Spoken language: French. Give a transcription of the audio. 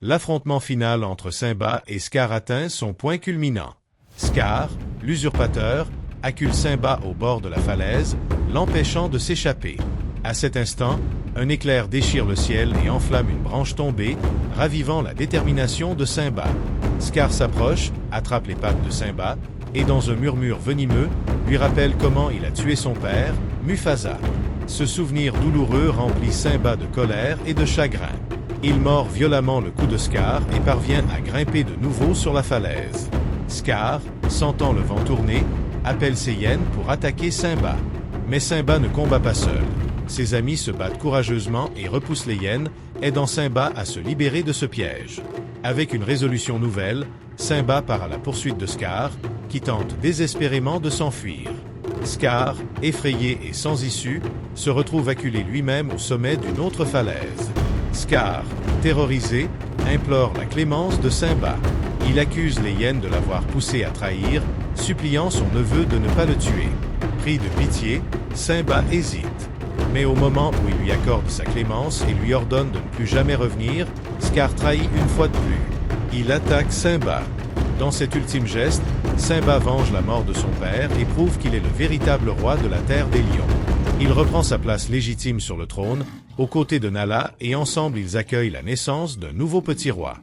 L'affrontement final entre Simba et Scar atteint son point culminant. Scar, l'usurpateur, accule Simba au bord de la falaise, l'empêchant de s'échapper. À cet instant, un éclair déchire le ciel et enflamme une branche tombée, ravivant la détermination de Simba. Scar s'approche, attrape les pattes de Simba, et dans un murmure venimeux, lui rappelle comment il a tué son père, Mufasa. Ce souvenir douloureux remplit Simba de colère et de chagrin. Il mord violemment le cou de Scar et parvient à grimper de nouveau sur la falaise. Scar, sentant le vent tourner, appelle ses hyènes pour attaquer Simba. Mais Simba ne combat pas seul. Ses amis se battent courageusement et repoussent les hyènes, aidant Simba à se libérer de ce piège. Avec une résolution nouvelle, Simba part à la poursuite de Scar, qui tente désespérément de s'enfuir. Scar, effrayé et sans issue, se retrouve acculé lui-même au sommet d'une autre falaise. Scar, terrorisé, implore la clémence de Simba. Il accuse les hyènes de l'avoir poussé à trahir, suppliant son neveu de ne pas le tuer. Pris de pitié, Simba hésite. Mais au moment où il lui accorde sa clémence et lui ordonne de ne plus jamais revenir, Scar trahit une fois de plus. Il attaque Simba. Dans cet ultime geste, Simba venge la mort de son père et prouve qu'il est le véritable roi de la terre des lions. Il reprend sa place légitime sur le trône, aux côtés de Nala, et ensemble ils accueillent la naissance d'un nouveau petit roi.